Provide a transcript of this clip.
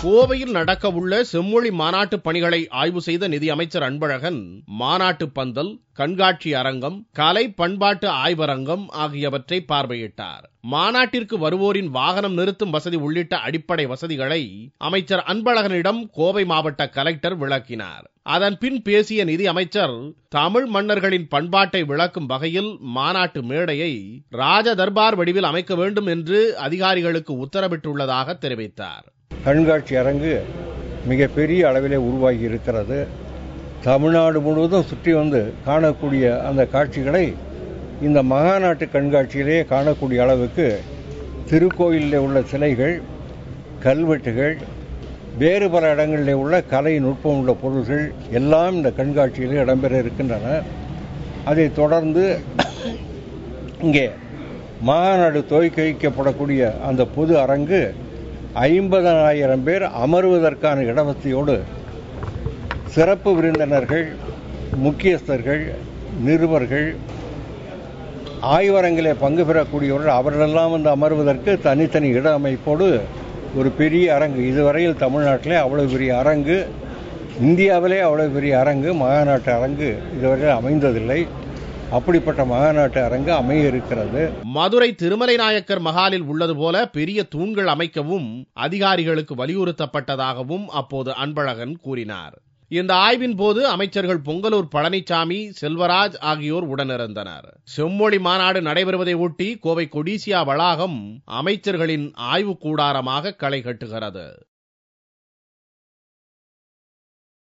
கோவையில் நடக்கவுள்ள செம்மொழி மாநாட்டு பணிகளை ஆய்வு செய்த நிதி அமைச்சர் அன்பழகன் மாநாட்டு பந்தல், கண்காட்சி அரங்கம், கலை பண்பாட்டு ஆய்வரங்கம் ஆகியவற்றை பார்வையிட்டார். மாநாட்டிற்கு வருவோரின் வாகனம் நிறுத்தும் வசதி உள்ளிட்ட அடிப்படை வசதிகளை அமைச்சர் அன்பழகனிடம் கோவை மாவட்ட கலெக்டர் விளக்கினார். அதன் பின் பேசிய நிதி அமைச்சர், தமிழ் மன்னர்களின் பண்பாட்டை விளக்கும் வகையில் மாநாட்டு மேடையை ராஜ தர்பார் வடிவில் அமைக்க வேண்டும் என்று அதிகாரிகளுக்கு உத்தரவிட்டுள்ளதாக தெரிவித்தார். கண்காட்சி அரங்கு மிகப்பெரிய அளவிலே உருவாகி இருக்கிறது. தமிழ்நாடு முழுவதும் சுற்றி வந்து காணக்கூடிய அந்த காட்சிகளை இந்த மகாநாட்டு கண்காட்சியிலே காணக்கூடிய அளவுக்கு திருக்கோயிலில் உள்ள சிலைகள், கல்வெட்டுகள், வேறு பல இடங்களிலே உள்ள கலை நுட்பம் உள்ள பொருள்கள் எல்லாம் இந்த கண்காட்சியிலே இடம்பெற இருக்கின்றன. அதை தொடர்ந்து இங்கே மகாநாடு துவக்கி வைக்கப்படக்கூடிய அந்த பொது அரங்கு 50,000 பேர் அமர்வதற்கான இடவசதியோடு சிறப்பு விருந்தினர்கள், முக்கியஸ்தர்கள், நிருபர்கள், ஆய்வரங்கிலே பங்கு பெறக்கூடியவர்கள் அவர்களெல்லாம் வந்து அமர்வதற்கு தனித்தனி இட அமைப்போடு ஒரு பெரிய அரங்கு, இதுவரையில் தமிழ்நாட்டிலே அவ்வளவு பெரிய அரங்கு, இந்தியாவிலே அவ்வளவு பெரிய அரங்கு, மகாநாட்டு அரங்கு இதுவரையில் அமைந்ததில்லை. அப்படிப்பட்ட மகாநாட்டு அரங்கு அமைய இருக்கிறது. மதுரை திருமலை நாயக்கர் மகாலில் உள்ளது போல பெரிய தூண்கள் அமைக்கவும் அதிகாரிகளுக்கு வலியுறுத்தப்பட்டதாகவும் அப்போது அன்பழகன் கூறினார். இந்த ஆய்வின் போது அமைச்சர்கள் பொங்கலூர் பழனிசாமி, செல்வராஜ் ஆகியோர் உடனிருந்தனர். செம்மொழி மாநாடு நடைபெறுவதை ஒட்டி கோவை கொடிசியா வளாகம் அமைச்சர்களின் ஆய்வு கூடாரமாக களை கட்டுகிறது.